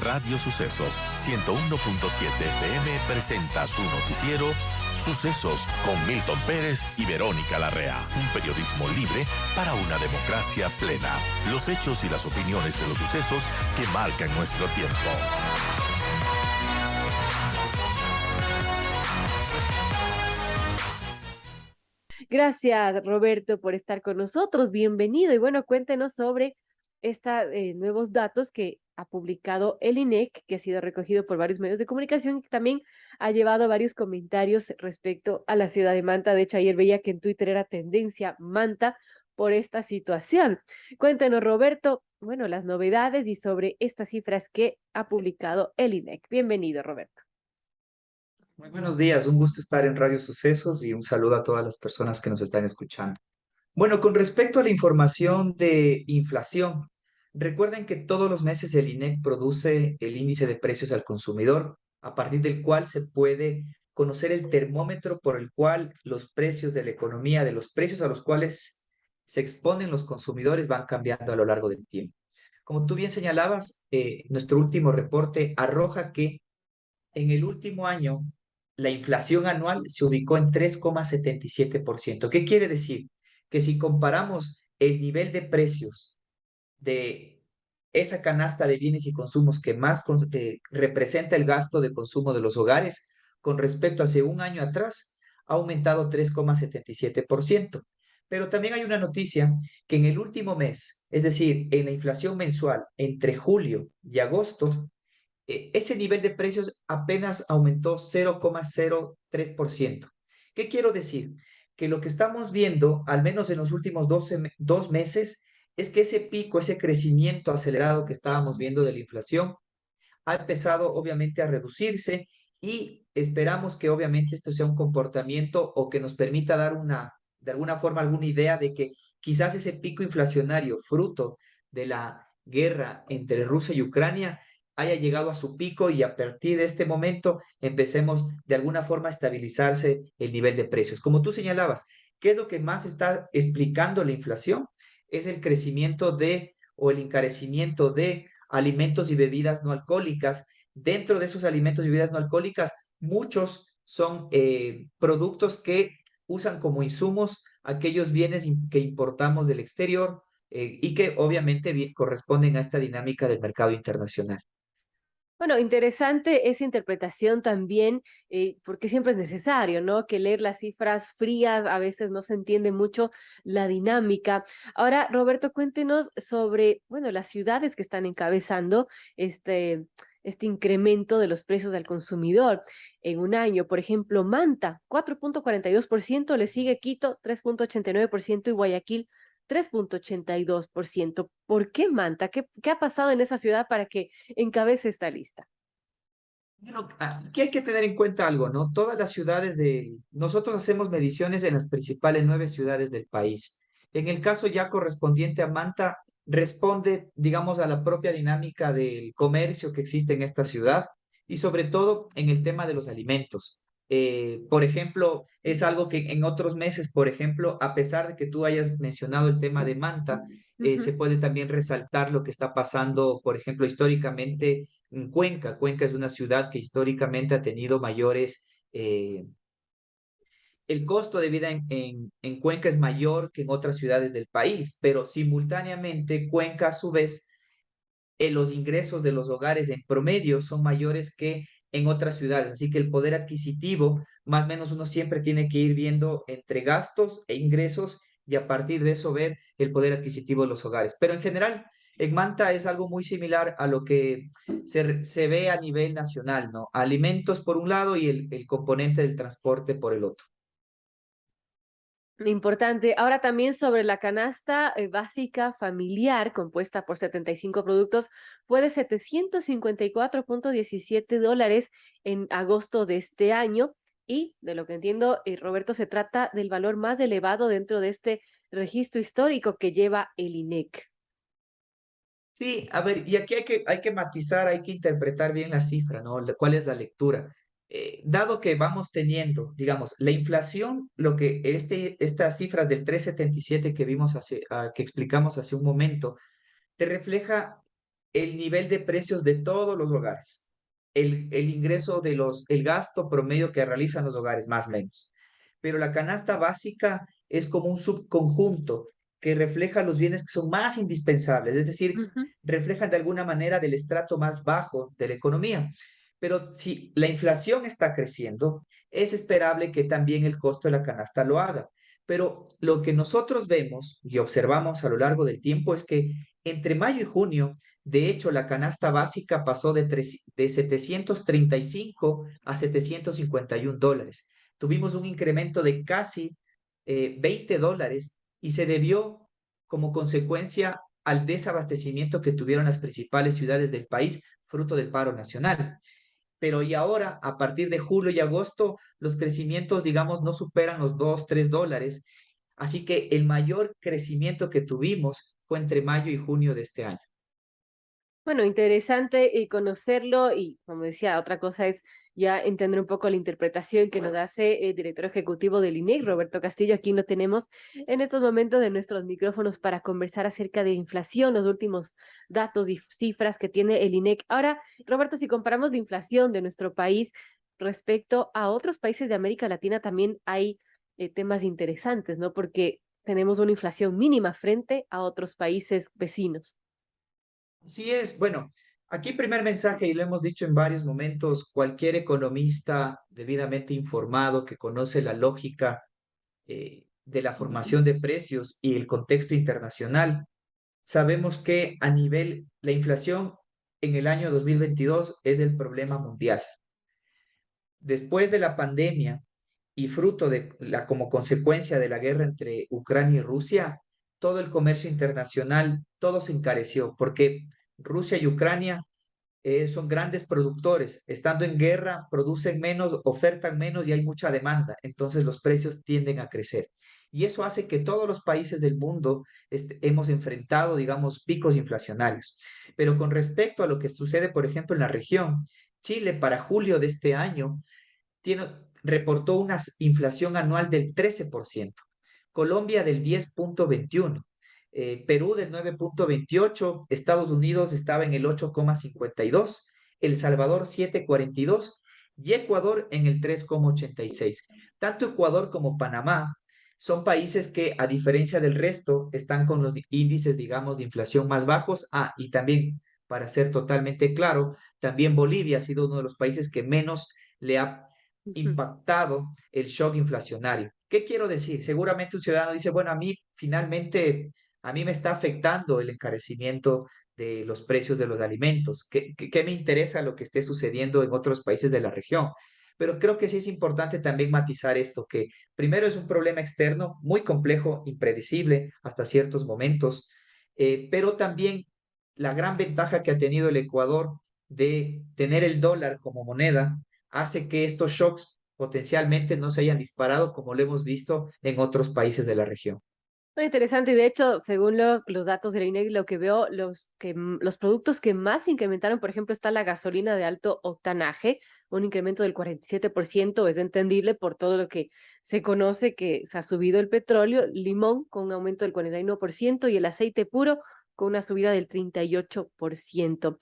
Radio Sucesos 101.7 FM presenta su noticiero Sucesos con Milton Pérez y Verónica Larrea. Un periodismo libre para una democracia plena. Los hechos y las opiniones de los sucesos que marcan nuestro tiempo. Gracias, Roberto, por estar con nosotros. Bienvenido. Y bueno, cuéntenos sobre estos nuevos datos que ha publicado el INEC, que ha sido recogido por varios medios de comunicación y que también ha llevado varios comentarios respecto a la ciudad de Manta. De hecho, ayer veía que en Twitter era tendencia Manta por esta situación. Cuéntenos, Roberto, bueno, las novedades y sobre estas cifras que ha publicado el INEC. Bienvenido, Roberto. Muy buenos días, un gusto estar en Radio Sucesos y un saludo a todas las personas que nos están escuchando. Bueno, con respecto a la información de inflación, recuerden que todos los meses el INEC produce el índice de precios al consumidor, a partir del cual se puede conocer el termómetro por el cual los precios de la economía, de los precios a los cuales se exponen los consumidores, van cambiando a lo largo del tiempo. Como tú bien señalabas, nuestro último reporte arroja que en el último año, la inflación anual se ubicó en 3,77%. ¿Qué quiere decir? Que si comparamos el nivel de precios de esa canasta de bienes y consumos que más representa el gasto de consumo de los hogares con respecto a hace un año atrás, ha aumentado 3,77%. Pero también hay una noticia que en el último mes, es decir, en la inflación mensual entre julio y agosto, ese nivel de precios apenas aumentó 0,03%. ¿Qué quiero decir? Que lo que estamos viendo, al menos en los últimos 2 meses, es que ese pico, ese crecimiento acelerado que estábamos viendo de la inflación, ha empezado obviamente a reducirse y esperamos que obviamente esto sea un comportamiento o que nos permita dar de alguna forma, alguna idea de que quizás ese pico inflacionario, fruto de la guerra entre Rusia y Ucrania, haya llegado a su pico y a partir de este momento empecemos de alguna forma a estabilizarse el nivel de precios. Como tú señalabas, ¿qué es lo que más está explicando la inflación? Es el crecimiento de o el encarecimiento de alimentos y bebidas no alcohólicas. Dentro de esos alimentos y bebidas no alcohólicas, muchos son productos que usan como insumos aquellos bienes que importamos del exterior y que obviamente corresponden a esta dinámica del mercado internacional. Bueno, interesante esa interpretación también, porque siempre es necesario, ¿no? Que leer las cifras frías, a veces no se entiende mucho la dinámica. Ahora, Roberto, cuéntenos sobre, bueno, las ciudades que están encabezando este, este incremento de los precios al consumidor en un año. Por ejemplo, Manta, 4,42%, le sigue Quito, 3,89% y Guayaquil, 3,82%. ¿Por qué Manta? ¿Qué ha pasado en esa ciudad para que encabece esta lista? Bueno, aquí hay que tener en cuenta algo, ¿no? Todas las ciudades nosotros hacemos mediciones en las principales 9 ciudades del país. En el caso ya correspondiente a Manta, responde, digamos, a la propia dinámica del comercio que existe en esta ciudad y sobre todo en el tema de los alimentos. Por ejemplo, es algo que en otros meses, por ejemplo, a pesar de que tú hayas mencionado el tema de Manta, se Ujú. puede también resaltar lo que está pasando, por ejemplo, históricamente en Cuenca. Cuenca es una ciudad que históricamente ha tenido mayores, el costo de vida en Cuenca es mayor que en otras ciudades del país, pero simultáneamente Cuenca a su vez, los ingresos de los hogares en promedio son mayores que en otras ciudades, así que el poder adquisitivo, más o menos uno siempre tiene que ir viendo entre gastos e ingresos y a partir de eso ver el poder adquisitivo de los hogares. Pero en general, en Manta es algo muy similar a lo que se ve a nivel nacional, ¿no? Alimentos por un lado y el componente del transporte por el otro. Importante. Ahora también sobre la canasta básica familiar compuesta por 75 productos fue de $754,17 en agosto de este año y de lo que entiendo, Roberto, se trata del valor más elevado dentro de este registro histórico que lleva el INEC. Sí, a ver, y aquí hay que matizar, hay que interpretar bien la cifra, ¿no? ¿Cuál es la lectura? Dado que vamos teniendo, digamos, la inflación, lo que estas cifras del 3,77 que vimos que explicamos hace un momento, te refleja el nivel de precios de todos los hogares, el ingreso el gasto promedio que realizan los hogares, más o menos. Pero la canasta básica es como un subconjunto que refleja los bienes que son más indispensables, es decir, Ujú. reflejan de alguna manera del estrato más bajo de la economía. Pero si la inflación está creciendo, es esperable que también el costo de la canasta lo haga. Pero lo que nosotros vemos y observamos a lo largo del tiempo es que entre mayo y junio, de hecho, la canasta básica pasó de 735 a $751. Tuvimos un incremento de casi $20 y se debió como consecuencia al desabastecimiento que tuvieron las principales ciudades del país, fruto del paro nacional. Pero y ahora, a partir de julio y agosto, los crecimientos, digamos, no superan los $2, $3. Así que el mayor crecimiento que tuvimos fue entre mayo y junio de este año. Bueno, interesante conocerlo y, como decía, otra cosa es ya entender un poco la interpretación que nos hace el director ejecutivo del INEC, Roberto Castillo. Aquí lo tenemos en estos momentos de nuestros micrófonos para conversar acerca de inflación, los últimos datos y cifras que tiene el INEC. Ahora, Roberto, si comparamos la inflación de nuestro país respecto a otros países de América Latina, también hay temas interesantes, ¿no? Porque tenemos una inflación mínima frente a otros países vecinos. Así es, bueno, aquí primer mensaje, y lo hemos dicho en varios momentos, cualquier economista debidamente informado que conoce la lógica de la formación de precios y el contexto internacional, sabemos que a nivel, la inflación en el año 2022 es el problema mundial. Después de la pandemia y fruto de la como consecuencia de la guerra entre Ucrania y Rusia, todo el comercio internacional, todo se encareció porque Rusia y Ucrania son grandes productores. Estando en guerra, producen menos, ofertan menos y hay mucha demanda. Entonces los precios tienden a crecer. Y eso hace que todos los países del mundo hemos enfrentado, digamos, picos inflacionarios. Pero con respecto a lo que sucede, por ejemplo, en la región, Chile para julio de este año tiene, reportó una inflación anual del 13%, Colombia del 10,21%, Perú del 9,28%, Estados Unidos estaba en el 8,52%, El Salvador 7,42% y Ecuador en el 3,86%. Tanto Ecuador como Panamá son países que, a diferencia del resto, están con los índices, digamos, de inflación más bajos. Ah, y también, para ser totalmente claro, también Bolivia ha sido uno de los países que menos le ha Ujú. impactado el shock inflacionario. ¿Qué quiero decir? Seguramente un ciudadano dice, bueno, a mí finalmente, a mí me está afectando el encarecimiento de los precios de los alimentos. ¿Qué me interesa lo que esté sucediendo en otros países de la región? Pero creo que sí es importante también matizar esto, que primero es un problema externo muy complejo, impredecible hasta ciertos momentos, pero también la gran ventaja que ha tenido el Ecuador de tener el dólar como moneda hace que estos shocks potencialmente no se hayan disparado como lo hemos visto en otros países de la región. Muy interesante, y de hecho, según los datos de la INEGI, lo que veo, los productos que más se incrementaron, por ejemplo, está la gasolina de alto octanaje, un incremento del 47%, es entendible por todo lo que se conoce que se ha subido el petróleo, limón con un aumento del 41% y el aceite puro con una subida del 38%.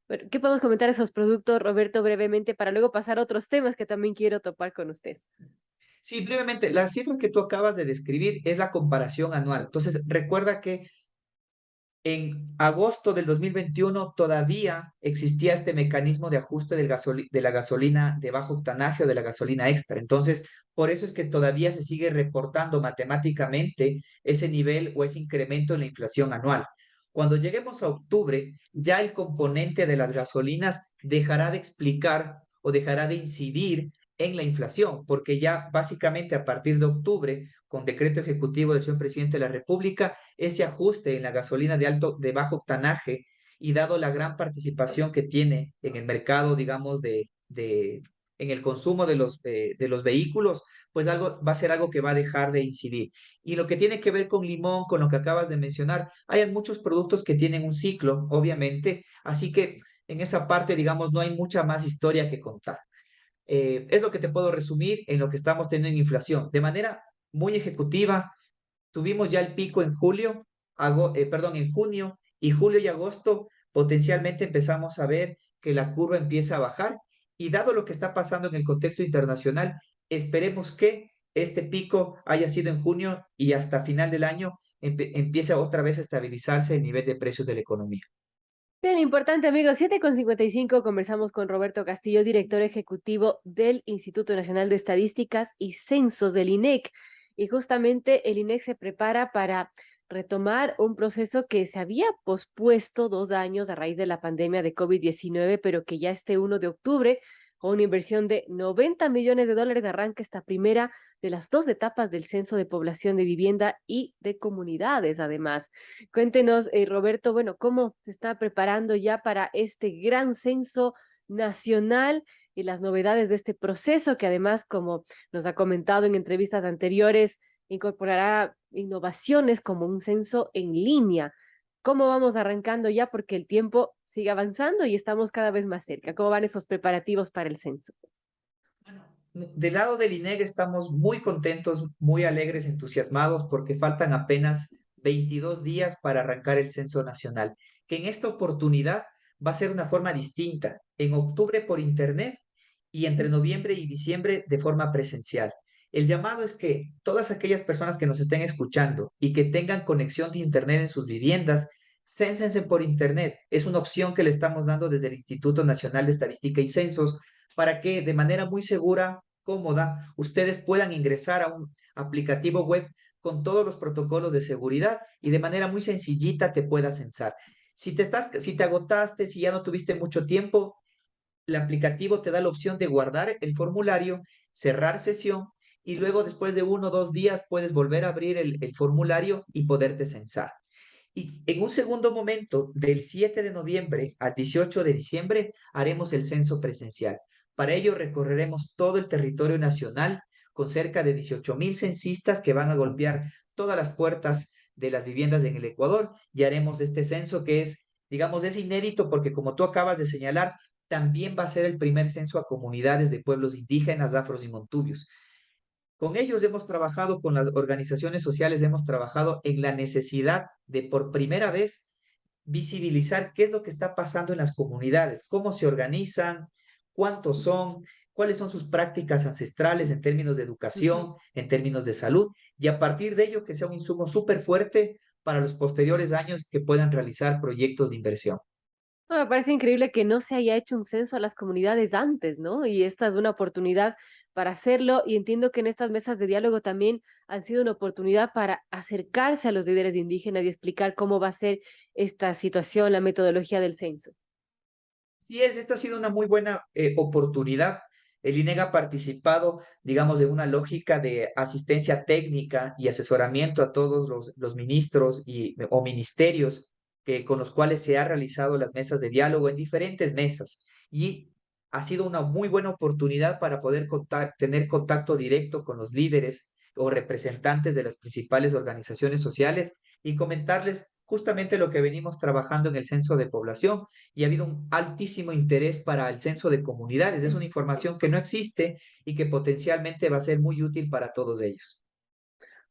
Bueno, ¿qué podemos comentar de esos productos, Roberto, brevemente, para luego pasar a otros temas que también quiero topar con usted? Sí, brevemente, la cifra que tú acabas de describir es la comparación anual. Entonces, recuerda que en agosto del 2021 todavía existía este mecanismo de ajuste de la gasolina de bajo octanaje o de la gasolina extra. Entonces, por eso es que todavía se sigue reportando matemáticamente ese nivel o ese incremento en la inflación anual. Cuando lleguemos a octubre, ya el componente de las gasolinas dejará de explicar o dejará de incidir en la inflación, porque ya básicamente a partir de octubre, con decreto ejecutivo del señor presidente de la República, ese ajuste en la gasolina de bajo octanaje y dado la gran participación que tiene en el mercado, digamos, en el consumo de los vehículos, pues algo, va a ser algo que va a dejar de incidir. Y lo que tiene que ver con limón, con lo que acabas de mencionar, hay muchos productos que tienen un ciclo, obviamente, así que en esa parte, digamos, no hay mucha más historia que contar. Es lo que te puedo resumir en lo que estamos teniendo en inflación. De manera muy ejecutiva, tuvimos ya el pico en julio, perdón, en junio, y julio y agosto potencialmente empezamos a ver que la curva empieza a bajar y dado lo que está pasando en el contexto internacional, esperemos que este pico haya sido en junio y hasta final del año empiece otra vez a estabilizarse el nivel de precios de la economía. Bien, importante, amigos. 7:55 conversamos con Roberto Castillo, director ejecutivo del Instituto Nacional de Estadísticas y Censos del INEC. Y justamente el INEC se prepara para retomar un proceso que se había pospuesto 2 años a raíz de la pandemia de COVID-19, pero que ya este 1 de octubre, con una inversión de $90 millones, arranca esta primera de las dos etapas del censo de población de vivienda y de comunidades, además. Cuéntenos, Roberto, bueno, cómo se está preparando ya para este gran censo nacional y las novedades de este proceso, que además, como nos ha comentado en entrevistas anteriores, incorporará innovaciones como un censo en línea. ¿Cómo vamos arrancando ya? Porque el tiempo sigue avanzando y estamos cada vez más cerca. ¿Cómo van esos preparativos para el censo? Del lado del INEG estamos muy contentos, muy alegres, entusiasmados porque faltan apenas 22 días para arrancar el censo nacional, que en esta oportunidad va a ser una forma distinta, en octubre por internet y entre noviembre y diciembre de forma presencial. El llamado es que todas aquellas personas que nos estén escuchando y que tengan conexión de internet en sus viviendas, cénsense por internet. Es una opción que le estamos dando desde el Instituto Nacional de Estadística y Censos para que de manera muy segura, cómoda, ustedes puedan ingresar a un aplicativo web con todos los protocolos de seguridad y de manera muy sencillita te puedas censar. Si te agotaste, si ya no tuviste mucho tiempo, el aplicativo te da la opción de guardar el formulario, cerrar sesión y luego después de 1 o 2 días puedes volver a abrir el formulario y poderte censar. Y en un segundo momento, del 7 de noviembre al 18 de diciembre, haremos el censo presencial. Para ello recorreremos todo el territorio nacional con cerca de 18,000 censistas que van a golpear todas las puertas de las viviendas en el Ecuador y haremos este censo que es, digamos, es inédito porque como tú acabas de señalar, también va a ser el primer censo a comunidades de pueblos indígenas, afros y montubios. Con ellos hemos trabajado, con las organizaciones sociales hemos trabajado en la necesidad de por primera vez visibilizar qué es lo que está pasando en las comunidades, cómo se organizan, cuántos son, cuáles son sus prácticas ancestrales en términos de Ujú. educación, en términos de salud, y a partir de ello que sea un insumo súper fuerte para los posteriores años que puedan realizar proyectos de inversión. Me parece increíble que no se haya hecho un censo a las comunidades antes, ¿no? Y esta es una oportunidad para hacerlo y entiendo que en estas mesas de diálogo también han sido una oportunidad para acercarse a los líderes indígenas y explicar cómo va a ser esta situación, la metodología del censo. Sí, esta ha sido una muy buena oportunidad. El INEG ha participado, digamos, de una lógica de asistencia técnica y asesoramiento a todos los ministros o ministerios con los cuales se ha realizado las mesas de diálogo en diferentes mesas. Y ha sido una muy buena oportunidad para poder tener contacto directo con los líderes o representantes de las principales organizaciones sociales y comentarles justamente lo que venimos trabajando en el censo de población y ha habido un altísimo interés para el censo de comunidades. Es una información que no existe y que potencialmente va a ser muy útil para todos ellos.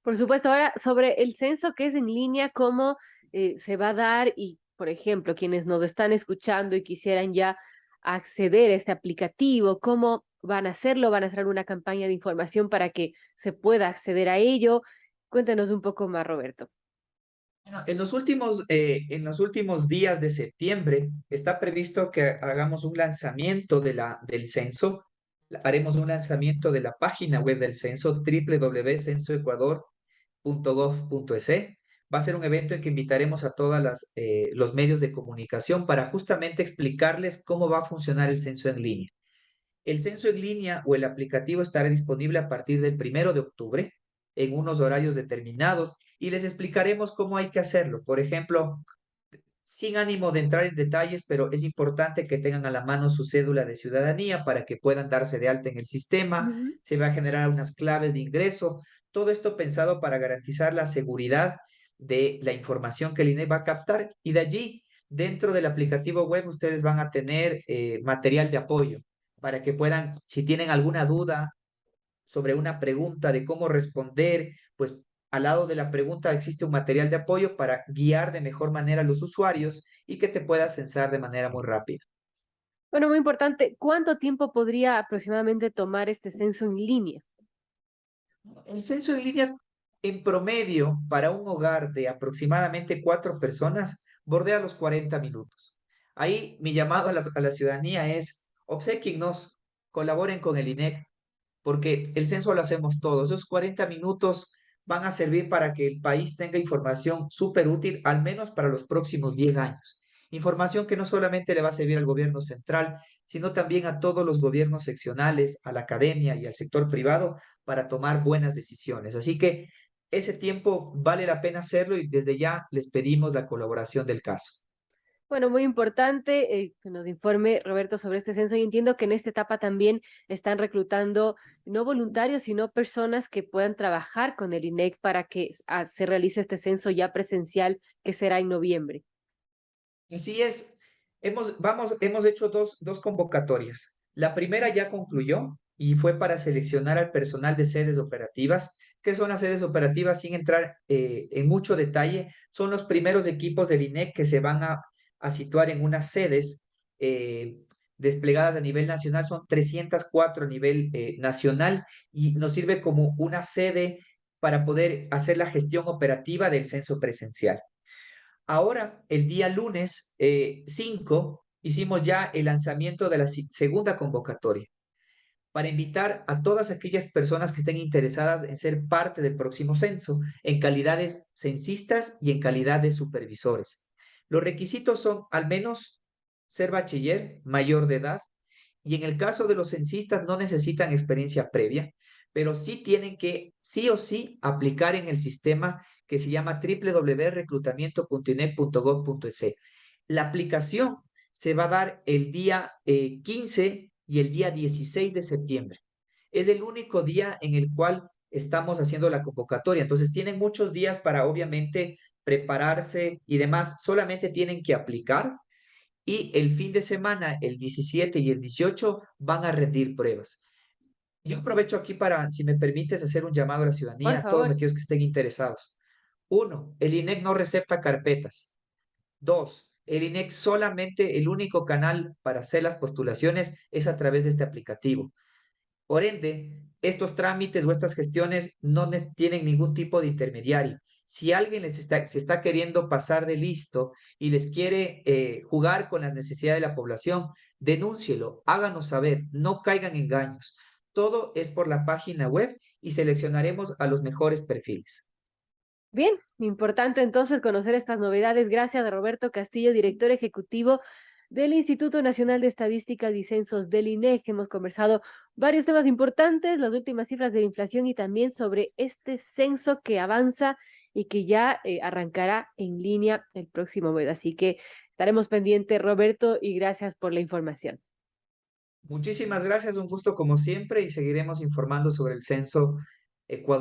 Por supuesto, ahora sobre el censo que es en línea, cómo se va a dar y, por ejemplo, quienes nos están escuchando y quisieran ya acceder a este aplicativo, cómo van a hacerlo, van a hacer una campaña de información para que se pueda acceder a ello. Cuéntanos un poco más, Roberto. Bueno, en los últimos días de septiembre está previsto que hagamos un lanzamiento del censo. Haremos un lanzamiento de la página web del censo www.censoecuador.gov.es. Va a ser un evento en que invitaremos a todos los medios de comunicación para justamente explicarles cómo va a funcionar el censo en línea. El censo en línea o el aplicativo estará disponible a partir del 1 de octubre en unos horarios determinados y les explicaremos cómo hay que hacerlo. Por ejemplo, sin ánimo de entrar en detalles, pero es importante que tengan a la mano su cédula de ciudadanía para que puedan darse de alta en el sistema. Ujú. Se va a generar unas claves de ingreso. Todo esto pensado para garantizar la seguridad de la información que el INE va a captar y de allí, dentro del aplicativo web, ustedes van a tener material de apoyo para que puedan, si tienen alguna duda sobre una pregunta de cómo responder, pues al lado de la pregunta existe un material de apoyo para guiar de mejor manera a los usuarios y que te puedas censar de manera muy rápida. Bueno, muy importante, ¿cuánto tiempo podría aproximadamente tomar este censo en línea? El censo en línea, en promedio, para un hogar de aproximadamente 4 personas, bordea los 40 minutos. Ahí mi llamado a la ciudadanía es, obséquiennos, colaboren con el INEC, porque el censo lo hacemos todos. Esos 40 minutos van a servir para que el país tenga información súper útil, al menos para los próximos 10 años. Información que no solamente le va a servir al gobierno central, sino también a todos los gobiernos seccionales, a la academia y al sector privado para tomar buenas decisiones. Así que ese tiempo vale la pena hacerlo y desde ya les pedimos la colaboración del caso. Bueno, muy importante que nos informe Roberto sobre este censo y entiendo que en esta etapa también están reclutando no voluntarios, sino personas que puedan trabajar con el INEC para que se realice este censo ya presencial que será en noviembre. Así es, hemos hecho dos convocatorias. La primera ya concluyó y fue para seleccionar al personal de sedes operativas. ¿Qué son las sedes operativas? Sin entrar en mucho detalle, son los primeros equipos del INEC que se van a situar en unas sedes eh, desplegadas a nivel nacional. Son 304 a nivel nacional y nos sirve como una sede para poder hacer la gestión operativa del censo presencial. Ahora, el día lunes 5, hicimos ya el lanzamiento de la segunda convocatoria para invitar a todas aquellas personas que estén interesadas en ser parte del próximo censo, en calidades censistas y en calidad de supervisores. Los requisitos son al menos ser bachiller, mayor de edad, y en el caso de los censistas no necesitan experiencia previa, pero sí tienen que sí o sí aplicar en el sistema que se llama www.reclutamiento.inec.gov.es. La aplicación se va a dar el día 15 y el día 16 de septiembre. Es el único día en el cual estamos haciendo la convocatoria. Entonces tienen muchos días para obviamente prepararse y demás. Solamente tienen que aplicar y el fin de semana, el 17 y el 18, van a rendir pruebas. Yo aprovecho aquí para, si me permites, hacer un llamado a la Por ciudadanía, a todos favor. aquellos que estén interesados. Uno, el INEC no recepta carpetas. Dos, el INEC solamente, el único canal para hacer las postulaciones es a través de este aplicativo. Por ende, estos trámites o estas gestiones no tienen ningún tipo de intermediario. Si alguien se está queriendo pasar de listo y les quiere jugar con las necesidades de la población, denúncielo, háganos saber, no caigan en engaños. Todo es por la página web y seleccionaremos a los mejores perfiles. Bien, importante entonces conocer estas novedades. Gracias a Roberto Castillo, director ejecutivo del Instituto Nacional de Estadísticas y Censos del INEC. Hemos conversado varios temas importantes, las últimas cifras de la inflación y también sobre este censo que avanza y que ya arrancará en línea el próximo mes. Así que estaremos pendientes, Roberto, y gracias por la información. Muchísimas gracias, un gusto como siempre y seguiremos informando sobre el censo Ecuador.